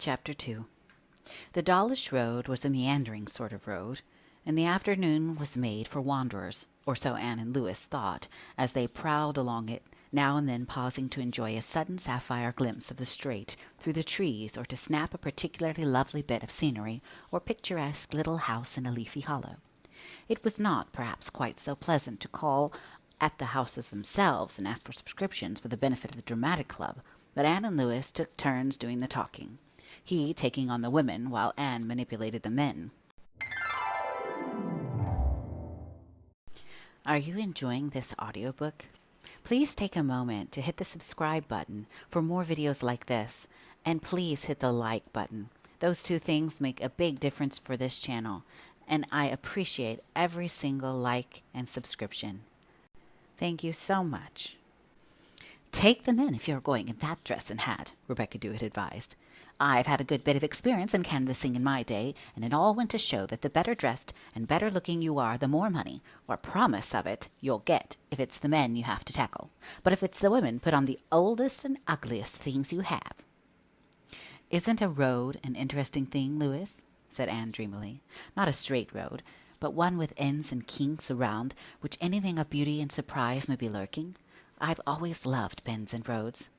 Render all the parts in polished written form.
Chapter 2. The Dawlish Road was a meandering sort of road, and the afternoon was made for wanderers, or so Anne and Louis thought, as they prowled along it, now and then pausing to enjoy a sudden sapphire glimpse of the strait through the trees, or to snap a particularly lovely bit of scenery or picturesque little house in a leafy hollow. It was not, perhaps, quite so pleasant to call at the houses themselves and ask for subscriptions for the benefit of the dramatic club, but Anne and Louis took turns doing the talking, he taking on the women while Anne manipulated the men. Are you enjoying this audiobook? Please take a moment to hit the subscribe button for more videos like this, and please hit the like button. Those two things make a big difference for this channel, and I appreciate every single like and subscription. Thank you so much. Take them in if you're going in that dress and hat, Rebecca Dewitt advised. I've had a good bit of experience in canvassing in my day, and it all went to show that the better dressed and better looking you are, the more money, or promise of it, you'll get if it's the men you have to tackle. But if it's the women, put on the oldest and ugliest things you have. Isn't a road an interesting thing, Louis? Said Anne dreamily. Not a straight road, but one with ends and kinks around which anything of beauty and surprise may be lurking. I've always loved bends and roads.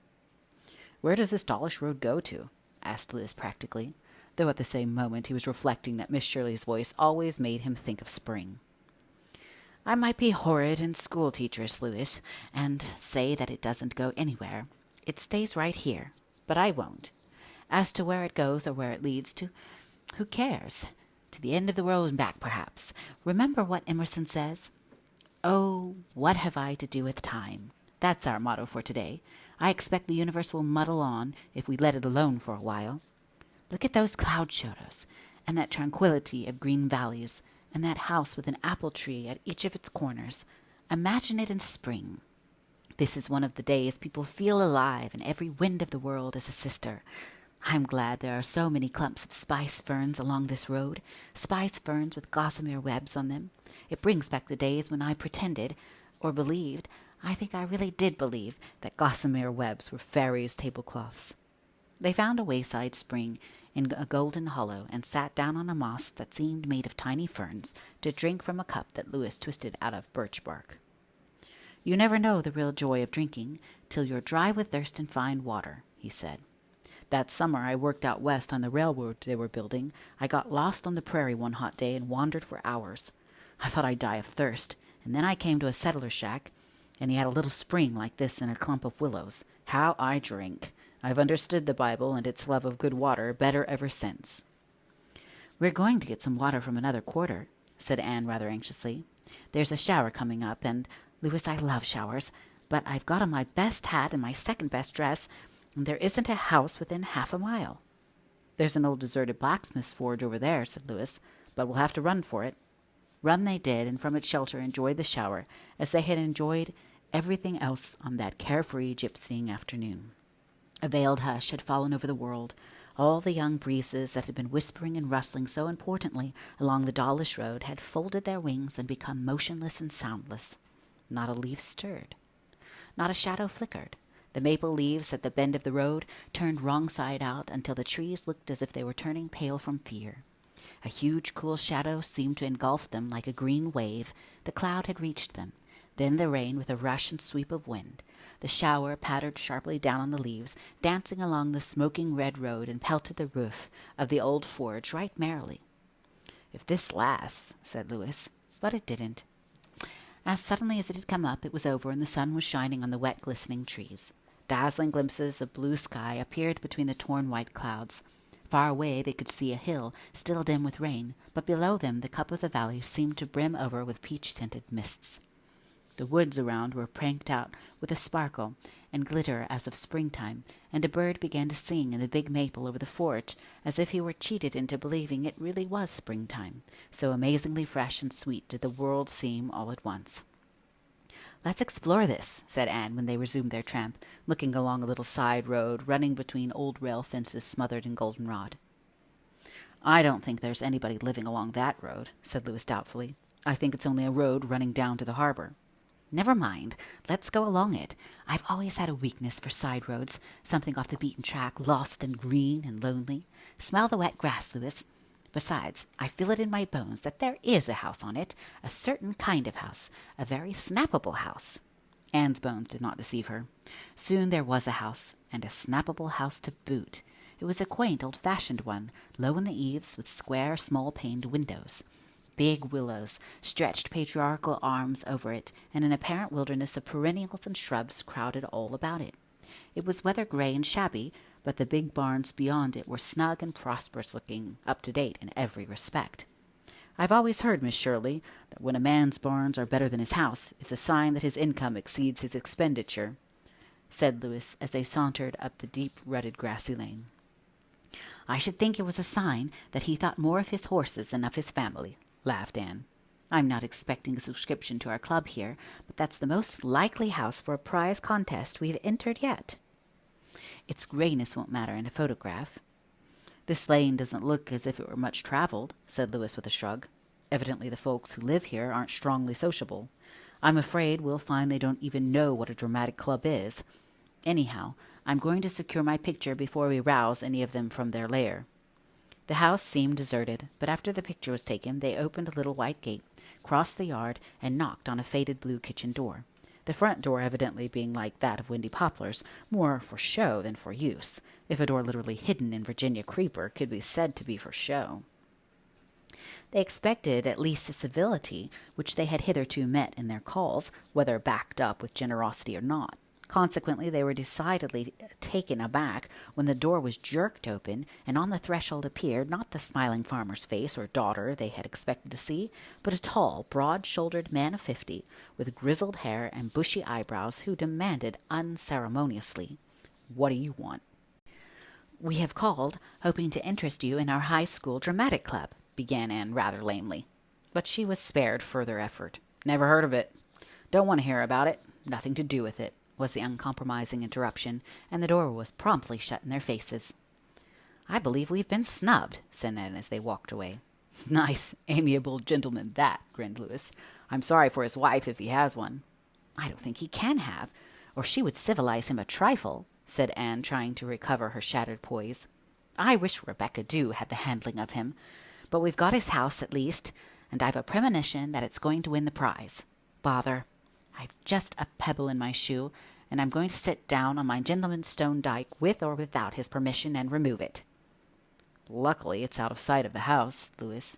Where does this Dawlish Road go to? Asked Louis practically, though at the same moment he was reflecting that Miss Shirley's voice always made him think of spring. I might be horrid and school-teacherish, Louis, and say that it doesn't go anywhere. It stays right here, but I won't. As to where it goes or where it leads to, who cares? To the end of the world and back, perhaps. Remember what Emerson says? Oh, what have I to do with time? That's our motto for today. I expect the universe will muddle on if we let it alone for a while. Look at those cloud shadows, and that tranquillity of green valleys, and that house with an apple tree at each of its corners. Imagine it in spring. This is one of the days people feel alive, and every wind of the world is a sister. I'm glad there are so many clumps of spice ferns along this road, spice ferns with gossamer webs on them. It brings back the days when I pretended, or believed, I think I really did believe, that gossamer webs were fairies' tablecloths. They found a wayside spring in a golden hollow and sat down on a moss that seemed made of tiny ferns to drink from a cup that Louis twisted out of birch bark. You never know the real joy of drinking till you're dry with thirst and find water, he said. That summer I worked out west on the railroad they were building. I got lost on the prairie one hot day and wandered for hours. I thought I'd die of thirst, and then I came to a settler's shack, and he had a little spring like this in a clump of willows. How I drank! I've understood the Bible and its love of good water better ever since. We're going to get some water from another quarter, said Anne rather anxiously. There's a shower coming up, and, Louis, I love showers, but I've got on my best hat and my second-best dress, and there isn't a house within half a mile. There's an old deserted blacksmith's forge over there, said Louis, but we'll have to run for it. Run they did, and from its shelter enjoyed the shower, as they had enjoyed everything else on that carefree gypsying afternoon. A veiled hush had fallen over the world. All the young breezes that had been whispering and rustling so importantly along the Dawlish Road had folded their wings and become motionless and soundless. Not a leaf stirred. Not a shadow flickered. The maple leaves at the bend of the road turned wrong side out until the trees looked as if they were turning pale from fear. A huge, cool shadow seemed to engulf them like a green wave. The cloud had reached them. Then the rain with a rush and sweep of wind. The shower pattered sharply down on the leaves, dancing along the smoking red road, and pelted the roof of the old forge right merrily. If this lasts, said Louis, but it didn't. As suddenly as it had come up, it was over, and the sun was shining on the wet, glistening trees. Dazzling glimpses of blue sky appeared between the torn white clouds. Far away they could see a hill, still dim with rain, but below them the cup of the valley seemed to brim over with peach-tinted mists. The woods around were pranked out with a sparkle and glitter as of springtime, and a bird began to sing in the big maple over the forge, as if he were cheated into believing it really was springtime. So amazingly fresh and sweet did the world seem all at once. Let's explore this, said Anne when they resumed their tramp, looking along a little side road running between old rail fences smothered in goldenrod. I don't think there's anybody living along that road, said Louis doubtfully. I think it's only a road running down to the harbor. Never mind. Let's go along it. I've always had a weakness for side roads, something off the beaten track, lost and green and lonely. Smell the wet grass, Louis. Besides, I feel it in my bones that there is a house on it, a certain kind of house, a very snappable house. Anne's bones did not deceive her. Soon there was a house, and a snappable house to boot. It was a quaint, old-fashioned one, low in the eaves, with square, small-paned windows. Big willows stretched patriarchal arms over it, and an apparent wilderness of perennials and shrubs crowded all about it. It was weather-gray and shabby, but the big barns beyond it were snug and prosperous-looking, up-to-date in every respect. I've always heard, Miss Shirley, that when a man's barns are better than his house, it's a sign that his income exceeds his expenditure, said Louis as they sauntered up the deep, rutted, grassy lane. I should think it was a sign that he thought more of his horses than of his family, laughed Anne. I'm not expecting a subscription to our club here, but that's the most likely house for a prize contest we've entered yet. Its grayness won't matter in a photograph. This lane doesn't look as if it were much traveled, said Louis with a shrug. Evidently the folks who live here aren't strongly sociable. I'm afraid we'll find they don't even know what a dramatic club is. Anyhow, I'm going to secure my picture before we rouse any of them from their lair. The house seemed deserted, but after the picture was taken, they opened a little white gate, crossed the yard, and knocked on a faded blue kitchen door. The front door evidently being like that of Windy Poplars, more for show than for use, if a door literally hidden in Virginia creeper could be said to be for show. They expected at least the civility which they had hitherto met in their calls, whether backed up with generosity or not. Consequently, they were decidedly taken aback when the door was jerked open, and on the threshold appeared not the smiling farmer's face or daughter they had expected to see, but a tall, broad-shouldered man of 50, with grizzled hair and bushy eyebrows, who demanded unceremoniously, "What do you want?" "We have called, hoping to interest you in our high school dramatic club," began Anne rather lamely. But she was spared further effort. "Never heard of it. Don't want to hear about it. Nothing to do with it," was the uncompromising interruption, and the door was promptly shut in their faces. "I believe we've been snubbed," said Anne as they walked away. "Nice, amiable gentleman, that," grinned Louis. "I'm sorry for his wife, if he has one." "I don't think he can have, or she would civilize him a trifle," said Anne, trying to recover her shattered poise. "I wish Rebecca Dew had the handling of him. But we've got his house, at least, and I've a premonition that it's going to win the prize. Bother! I've just a pebble in my shoe, and I'm going to sit down on my gentleman's stone dike, with or without his permission, and remove it." "Luckily it's out of sight of the house, Louis."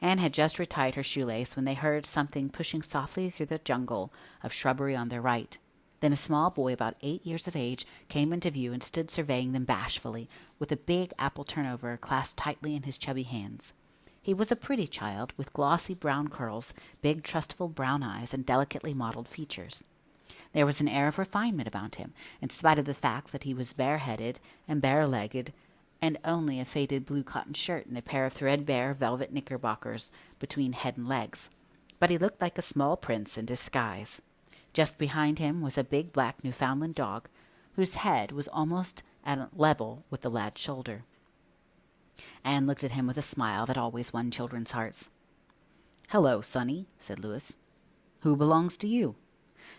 Anne had just retied her shoelace when they heard something pushing softly through the jungle of shrubbery on their right. Then a small boy about 8 years of age came into view and stood surveying them bashfully, with a big apple turnover clasped tightly in his chubby hands. He was a pretty child, with glossy brown curls, big trustful brown eyes, and delicately modeled features. There was an air of refinement about him, in spite of the fact that he was bareheaded and bare-legged, and only a faded blue cotton shirt and a pair of threadbare velvet knickerbockers between head and legs. But he looked like a small prince in disguise. Just behind him was a big black Newfoundland dog, whose head was almost at a level with the lad's shoulder. Anne looked at him with a smile that always won children's hearts. "Hello, Sonny," said Louis. "Who belongs to you?"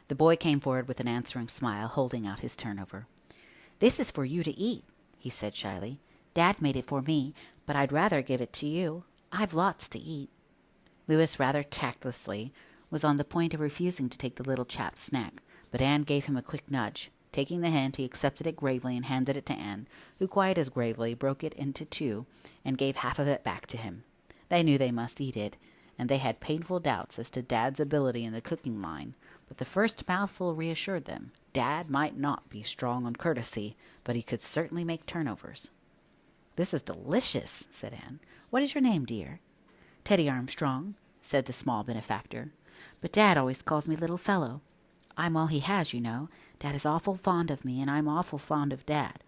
The boy came forward with an answering smile, holding out his turnover. "This is for you to eat," he said shyly. "Dad made it for me, but I'd rather give it to you. I've lots to eat." Louis, rather tactlessly, was on the point of refusing to take the little chap's snack, but Anne gave him a quick nudge. Taking the hint, he accepted it gravely and handed it to Anne, who quite as gravely broke it into two and gave half of it back to him. They knew they must eat it, and they had painful doubts as to Dad's ability in the cooking line, but the first mouthful reassured them. Dad might not be strong on courtesy, but he could certainly make turnovers. "This is delicious," said Anne. "What is your name, dear?" "Teddy Armstrong," said the small benefactor. "But Dad always calls me little fellow. I'm all he has, you know. Dad is awful fond of me, and I'm awful fond of Dad.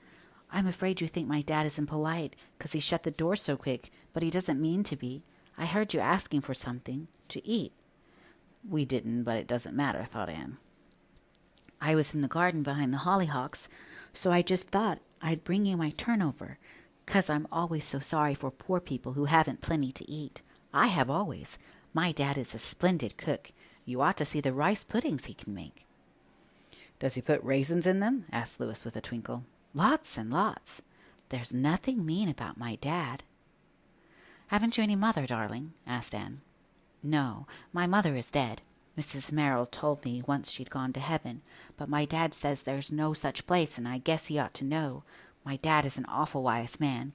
I'm afraid you think my dad isn't polite, 'cause he shut the door so quick, but he doesn't mean to be. I heard you asking for something to eat." "We didn't, but it doesn't matter," thought Anne. "I was in the garden behind the hollyhocks, so I just thought I'd bring you my turnover, 'cause I'm always so sorry for poor people who haven't plenty to eat. I have always. My dad is a splendid cook, You ought to see the rice puddings he can make." "Does he put raisins in them?" asked Louis with a twinkle. "Lots and lots. There's nothing mean about my dad." "Haven't you any mother, darling?" asked Anne. "No, my mother is dead. Mrs. Merrill told me once she'd gone to heaven, but my dad says there's no such place, and I guess he ought to know. My dad is an awful wise man.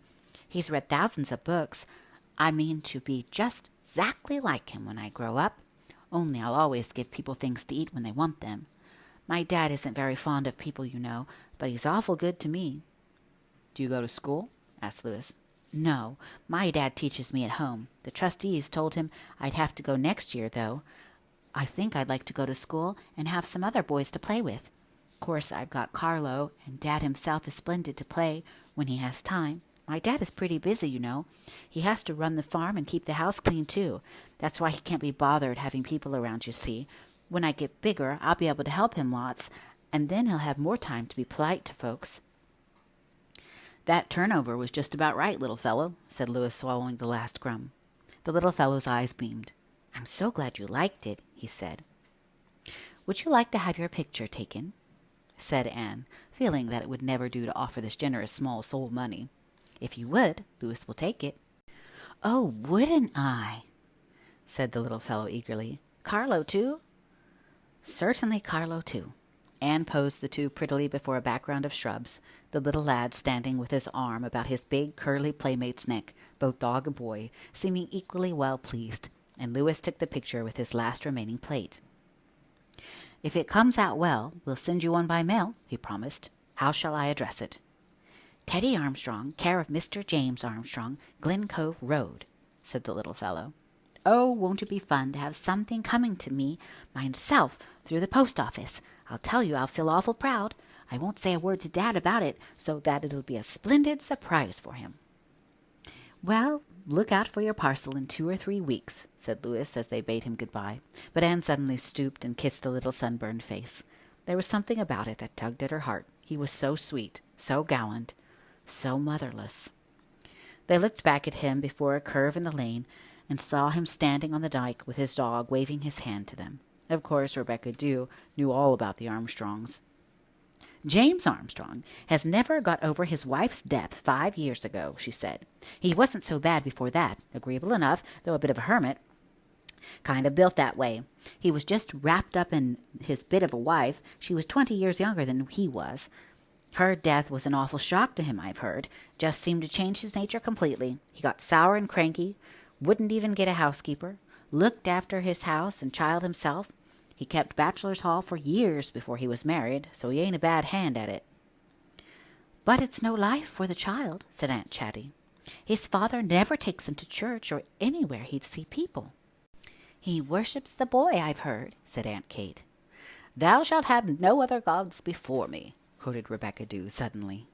He's read thousands of books. I mean to be just exactly like him when I grow up, only I'll always give people things to eat when they want them. My dad isn't very fond of people, you know, but he's awful good to me." "Do you go to school?" asked Louis. "No, my dad teaches me at home. The trustees told him I'd have to go next year, though. I think I'd like to go to school and have some other boys to play with. Of course, I've got Carlo, and Dad himself is splendid to play when he has time. My dad is pretty busy, you know. He has to run the farm and keep the house clean, too. That's why he can't be bothered having people around, you see. When I get bigger, I'll be able to help him lots, and then he'll have more time to be polite to folks." "That turnover was just about right, little fellow," said Louis, swallowing the last crumb. The little fellow's eyes beamed. "I'm so glad you liked it," he said. "Would you like to have your picture taken?" said Anne, feeling that it would never do to offer this generous small soul money. "If you would, Louis will take it." "Oh, wouldn't I?" said the little fellow eagerly. "Carlo, too?" "Certainly Carlo, too." Anne posed the two prettily before a background of shrubs, the little lad standing with his arm about his big, curly playmate's neck, both dog and boy, seeming equally well pleased, and Louis took the picture with his last remaining plate. "If it comes out well, we'll send you one by mail," he promised. "How shall I address it?" "Teddy Armstrong, care of Mr. James Armstrong, Glen Cove Road," said the little fellow. "Oh, won't it be fun to have something coming to me myself through the post office? I'll tell you I'll feel awful proud. I won't say a word to Dad about it, so that it'll be a splendid surprise for him." "Well, look out for your parcel in 2 or 3 weeks," said Louis as they bade him goodbye. But Anne suddenly stooped and kissed the little sunburned face. There was something about it that tugged at her heart. He was so sweet, so gallant, so motherless. They looked back at him before a curve in the lane and saw him standing on the dike with his dog waving his hand to them. Of course, Rebecca Dew knew all about the Armstrongs. "James Armstrong has never got over his wife's death 5 years ago," she said. "He wasn't so bad before that, agreeable enough, though a bit of a hermit. Kind of built that way. He was just wrapped up in his bit of a wife. She was 20 years younger than he was. Her death was an awful shock to him, I've heard. Just seemed to change his nature completely. He got sour and cranky, wouldn't even get a housekeeper, looked after his house and child himself. He kept bachelor's hall for years before he was married, so he ain't a bad hand at it." "But it's no life for the child," said Aunt Chatty. "His father never takes him to church or anywhere he'd see people." "He worships the boy, I've heard," said Aunt Kate. "'Thou shalt have no other gods before me,'" quoted Rebecca Dew suddenly.